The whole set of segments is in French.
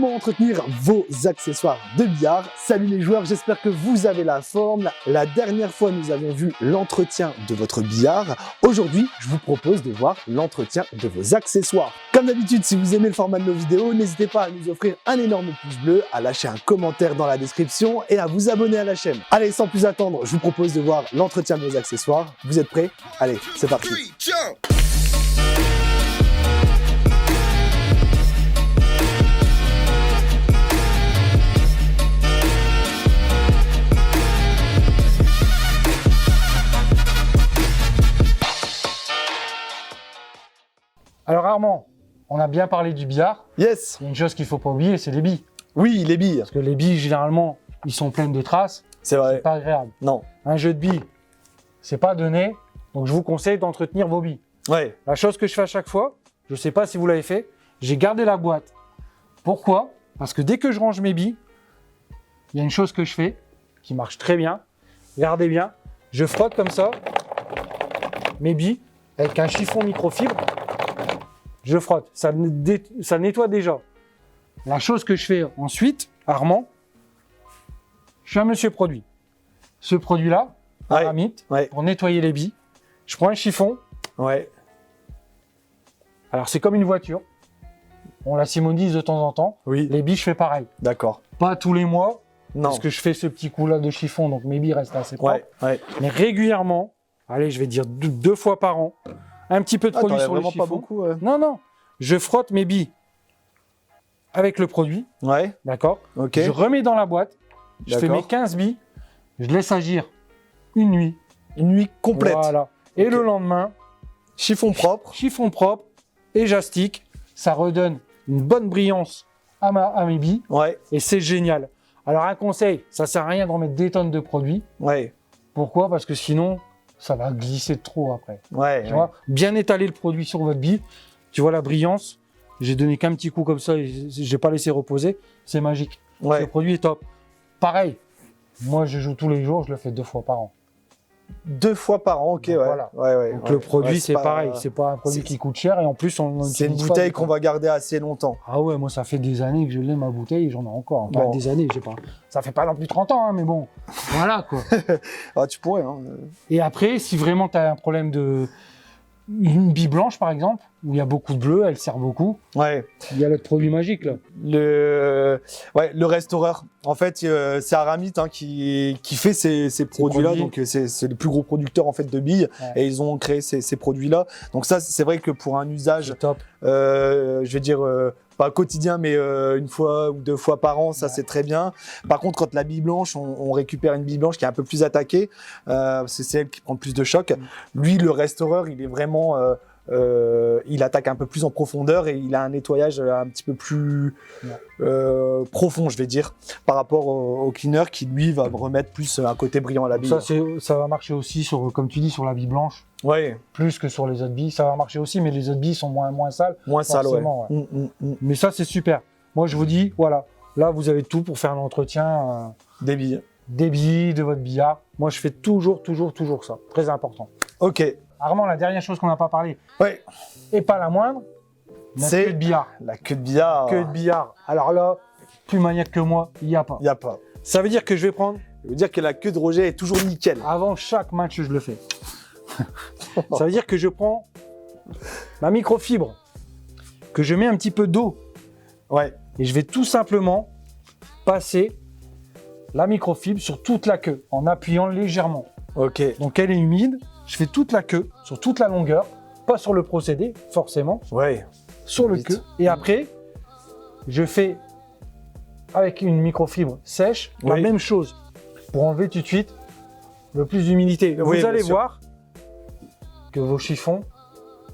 Comment entretenir vos accessoires de billard? Salut les joueurs, j'espère que vous avez la forme. La dernière fois, nous avions vu l'entretien de votre billard. Aujourd'hui, je vous propose de voir l'entretien de vos accessoires. Comme d'habitude, si vous aimez le format de nos vidéos, n'hésitez pas à nous offrir un énorme pouce bleu, à lâcher un commentaire dans la description et à vous abonner à la chaîne. Allez, sans plus attendre, je vous propose de voir l'entretien de vos accessoires. Vous êtes prêts? Allez, c'est parti. Alors Armand, on a bien parlé du billard. Yes. Il y a une chose qu'il ne faut pas oublier, c'est les billes. Oui, les billes. Parce que les billes, généralement, ils sont pleines de traces. C'est vrai. C'est pas agréable. Non. Un jeu de billes, c'est pas donné. Donc je vous conseille d'entretenir vos billes. Ouais. La chose que je fais à chaque fois, je ne sais pas si vous l'avez fait, j'ai gardé la boîte. Pourquoi? Parce que dès que je range mes billes, il y a une chose que je fais qui marche très bien. Regardez bien, je frotte comme ça mes billes avec un chiffon microfibre. Je frotte, ça nettoie déjà. La chose que je fais ensuite, Armand, je suis un monsieur produit. Ce produit-là, Aramite, pour nettoyer les billes, je prends un chiffon. Ouais. Alors c'est comme une voiture. On la simonise de temps en temps. Oui. Les billes, je fais pareil. D'accord. Pas tous les mois, Non. parce que je fais ce petit coup-là de chiffon, donc mes billes restent assez propres. Ouais. Mais régulièrement, allez, je vais dire deux fois par an, un petit peu de produit sur le chiffon. Pas beaucoup. Non. Je frotte mes billes avec le produit. Ouais. D'accord. Ok. Je remets dans la boîte. Je fais mes 15 billes. Je laisse agir une nuit. Une nuit complète. Voilà. Et le lendemain, chiffon propre et j'astique. Ça redonne une bonne brillance à mes billes. Ouais. Et c'est génial. Alors un conseil, ça sert à rien de remettre des tonnes de produits. Ouais. Pourquoi? Parce que sinon, ça va glisser trop après. Ouais. Tu vois, bien étaler le produit sur votre bille. Tu vois la brillance. J'ai donné qu'un petit coup comme ça et j'ai pas laissé reposer. C'est magique. Ouais. Le produit est top. Pareil. Moi, je joue tous les jours. Je le fais 2 fois par an. 2 fois par an, ok, donc, ouais. Voilà. Ouais. Donc le produit, c'est pareil. C'est pas un produit qui coûte cher et en plus, c'est une bouteille qu'on va garder assez longtemps. Ah ouais, moi, ça fait des années que je l'ai, ma bouteille, et j'en ai encore. Enfin, Bon. des années, j'ai pas. Ça fait pas non plus 30 ans, hein, mais bon. Voilà, quoi. Ah, tu pourrais, hein. Et après, si vraiment tu as un problème de. Une bille blanche, par exemple, où il y a beaucoup de bleu, elle sert beaucoup. Ouais. Il y a le produit magique, là. Le restaureur. En fait, c'est Aramite qui fait ces produits-là. Donc, c'est le plus gros producteur en fait de billes. Ouais. Et ils ont créé ces produits-là. Donc ça, c'est vrai que pour un usage, top. Je vais dire pas quotidien, mais 1 fois ou 2 fois par an, ça c'est très bien. Par contre, quand la bille blanche, on récupère une bille blanche qui est un peu plus attaquée, c'est celle qui prend plus de choc. Lui, le restaureur, il est vraiment il attaque un peu plus en profondeur et il a un nettoyage un petit peu plus profond, je vais dire, par rapport au cleaner qui lui va remettre plus un côté brillant à la bille. Ça va marcher aussi sur, comme tu dis, sur la bille blanche. Ouais. Plus que sur les autres billes. Ça va marcher aussi, mais les autres billes sont moins sales. Moins sales, ouais. Mais ça, c'est super. Moi, je vous dis, voilà, là, vous avez tout pour faire un entretien. Des billes. Des billes, de votre billard. Moi, je fais toujours ça. Très important. Ok. Armand, la dernière chose qu'on n'a pas parlé, et pas la moindre, c'est queue de billard. La queue de billard. Queue de billard. Alors là, plus maniaque que moi, il n'y a pas. Il n'y a pas. Ça veut dire que je vais prendre... Ça veut dire que la queue de Roger est toujours nickel. Avant chaque match, je le fais. Ça veut dire que je prends ma microfibre, que je mets un petit peu d'eau. Ouais. Et je vais tout simplement passer la microfibre sur toute la queue, en appuyant légèrement. Ok. Donc elle est humide. Je fais toute la queue, sur toute la longueur, pas sur le procédé, forcément. Ouais. Sur le queue. Et après, je fais, avec une microfibre sèche, la même chose, pour enlever tout de suite le plus d'humidité. Vous allez voir que vos chiffons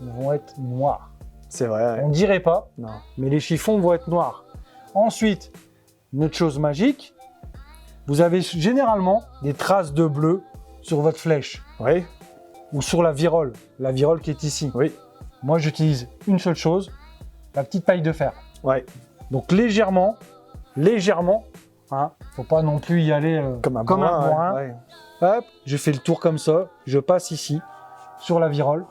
vont être noirs. C'est vrai. Ouais. On ne dirait pas, non. Mais les chiffons vont être noirs. Ensuite, une autre chose magique, vous avez généralement des traces de bleu sur votre flèche. Oui. Ou sur la virole qui est ici. Oui. Moi, j'utilise une seule chose, la petite paille de fer. Ouais. Donc légèrement, hein, faut pas non plus y aller comme un bourrin. Ouais. Hop, je fais le tour comme ça, je passe ici, sur la virole,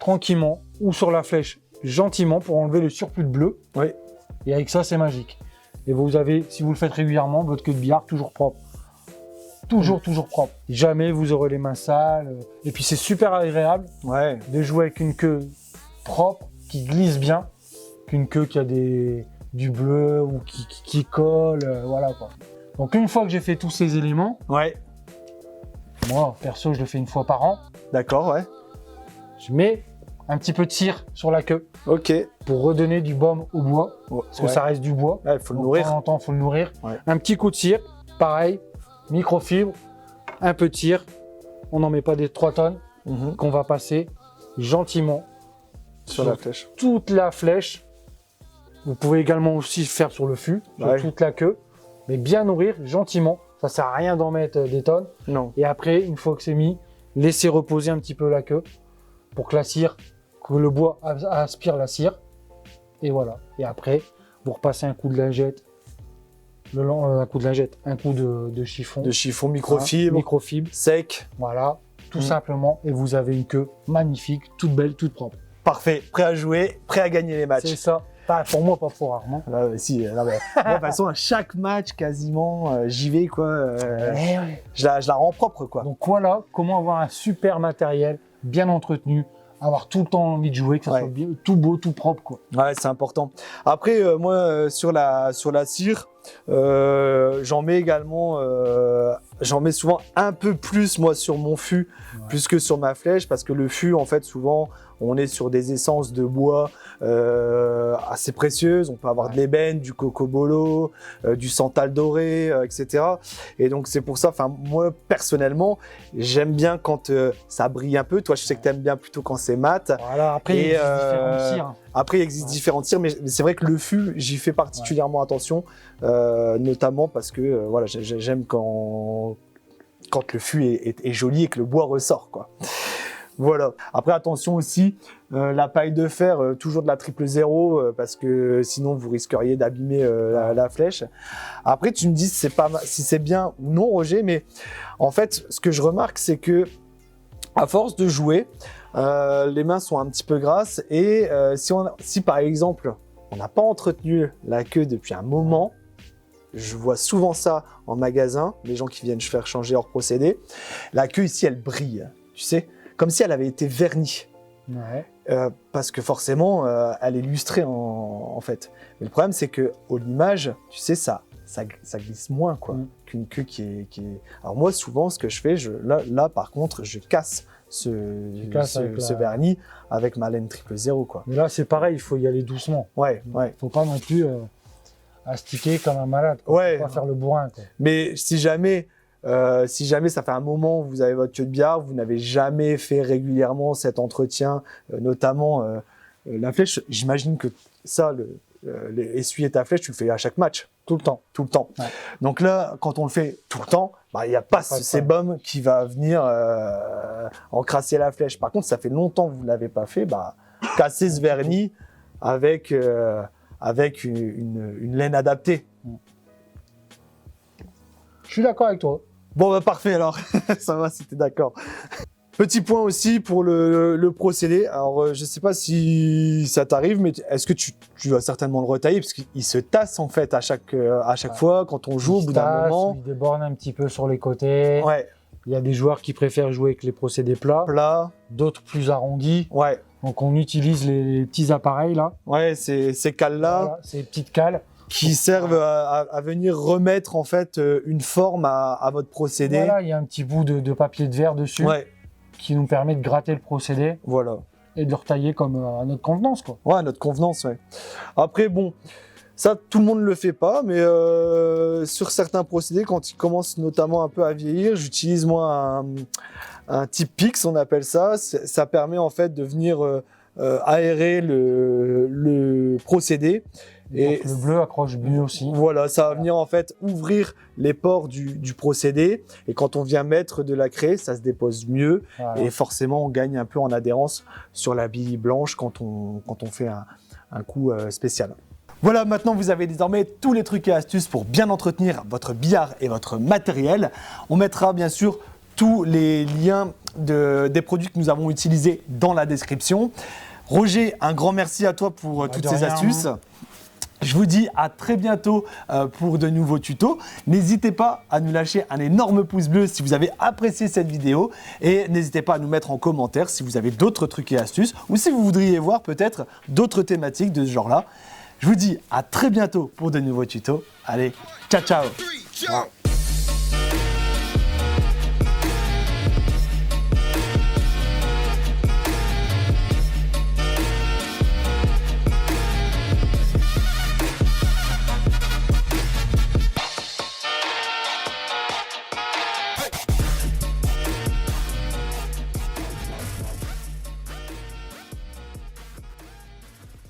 tranquillement, ou sur la flèche, gentiment, pour enlever le surplus de bleu. Oui. Et avec ça, c'est magique. Et vous avez, si vous le faites régulièrement, votre queue de billard toujours propre. Toujours propre. Jamais vous aurez les mains sales. Et puis c'est super agréable de jouer avec une queue propre, qui glisse bien, qu'une queue qui a du bleu ou qui colle, voilà quoi. Donc une fois que j'ai fait tous ces éléments, moi perso je le fais une fois par an. D'accord, Je mets un petit peu de cire sur la queue. Ok. Pour redonner du baume au bois, parce que ça reste du bois. Il faut le nourrir. De temps en temps, il faut le nourrir. Ouais. Un petit coup de cire, pareil, microfibre, un peu de cire. On n'en met pas des 3 tonnes, qu'on va passer gentiment sur la flèche. Toute la flèche. Vous pouvez également aussi faire sur le fût, sur toute la queue, mais bien nourrir gentiment. Ça sert à rien d'en mettre des tonnes. Non. Et après, une fois que c'est mis, laissez reposer un petit peu la queue pour que la cire, que le bois aspire la cire. Et voilà. Et après, vous repassez un coup de lingette, un coup de chiffon. De chiffon microfibre, sec. Voilà, tout simplement. Et vous avez une queue magnifique, toute belle, toute propre. Parfait, prêt à jouer, prêt à gagner les matchs. C'est ça. Pour moi, pas trop rarement. Moi, de toute façon, à chaque match, quasiment, j'y vais, quoi. Je la rends propre, quoi. Donc voilà, comment avoir un super matériel, bien entretenu, avoir tout le temps envie de jouer, que ça soit bien, tout beau, tout propre, quoi. Ouais, c'est important. Après, moi, sur la cire, j'en mets également, j'en mets souvent un peu plus, moi, sur mon fût, plus que sur ma flèche, parce que le fût, en fait, souvent, on est sur des essences de bois assez précieuses. On peut avoir de l'ébène, du cocobolo, du santal doré, etc. Et donc, c'est pour ça, moi, personnellement, j'aime bien quand ça brille un peu. Toi, je sais que tu aimes bien plutôt quand c'est mat. Voilà, après, il existe différentes cires. Après, il existe différentes cires, mais c'est vrai que le fût, j'y fais particulièrement attention, notamment parce que voilà, j'aime quand le fût est joli et que le bois ressort, quoi. Voilà. Après, attention aussi, la paille de fer, toujours de la 000, parce que sinon vous risqueriez d'abîmer la flèche. Après, tu me dis si c'est bien ou non, Roger, mais en fait, ce que je remarque, c'est que à force de jouer, les mains sont un petit peu grasses et si par exemple, on n'a pas entretenu la queue depuis un moment, je vois souvent ça en magasin, les gens qui viennent faire changer leur procédé, la queue ici, elle brille, tu sais, comme si elle avait été vernie. Parce que forcément, elle est lustrée en fait. Mais le problème, c'est que au limage, tu sais, ça glisse moins, quoi, qu'une queue qui est... Alors moi, souvent, ce que je fais, là par contre, je casse ce vernis avec ma laine 000, quoi. Mais là, c'est pareil, il faut y aller doucement. Faut pas non plus astiquer comme un malade, quoi. Faut pas faire le bourrin, quoi. Mais si jamais ça fait un moment que vous avez votre queue de billard, vous n'avez jamais fait régulièrement cet entretien, notamment la flèche, j'imagine que ça, essuyer ta flèche, tu le fais à chaque match. Tout le temps. Ouais. Donc là, quand on le fait tout le temps, il n'y a pas ce sébum qui va venir encrasser la flèche. Par contre, ça fait longtemps que vous ne l'avez pas fait, cassez ce vernis avec une laine adaptée. Je suis d'accord avec toi. Bon, parfait alors, ça va si t'es d'accord. Petit point aussi pour le procédé. Alors, je sais pas si ça t'arrive, mais est-ce que tu vas certainement le retailler parce qu'il se tasse en fait à chaque fois quand on joue au bout d'un moment. Il déborne un petit peu sur les côtés. Il y a des joueurs qui préfèrent jouer avec les procédés plats. D'autres plus arrondis. Donc, on utilise les petits appareils là. Ces cales-là. Voilà, ces petites cales. Qui servent à venir remettre en fait une forme à votre procédé. Voilà, il y a un petit bout de papier de verre dessus qui nous permet de gratter le procédé. Voilà. Et de le retailler comme à notre convenance, quoi. À notre convenance, Après, bon, ça, tout le monde ne le fait pas, mais sur certains procédés, quand ils commencent notamment un peu à vieillir, j'utilise moi un type PIX, on appelle ça. Ça permet en fait de venir aérer le procédé. Et le bleu accroche mieux aussi. Voilà, ça va venir en fait ouvrir les pores du procédé. Et quand on vient mettre de la craie, ça se dépose mieux. Et forcément, on gagne un peu en adhérence sur la bille blanche quand on fait un coup spécial. Voilà, maintenant vous avez désormais tous les trucs et astuces pour bien entretenir votre billard et votre matériel. On mettra bien sûr tous les liens des produits que nous avons utilisés dans la description. Roger, un grand merci à toi pour toutes ces astuces. Je vous dis à très bientôt pour de nouveaux tutos. N'hésitez pas à nous lâcher un énorme pouce bleu si vous avez apprécié cette vidéo et n'hésitez pas à nous mettre en commentaire si vous avez d'autres trucs et astuces ou si vous voudriez voir peut-être d'autres thématiques de ce genre-là. Je vous dis à très bientôt pour de nouveaux tutos. Allez, ciao ciao.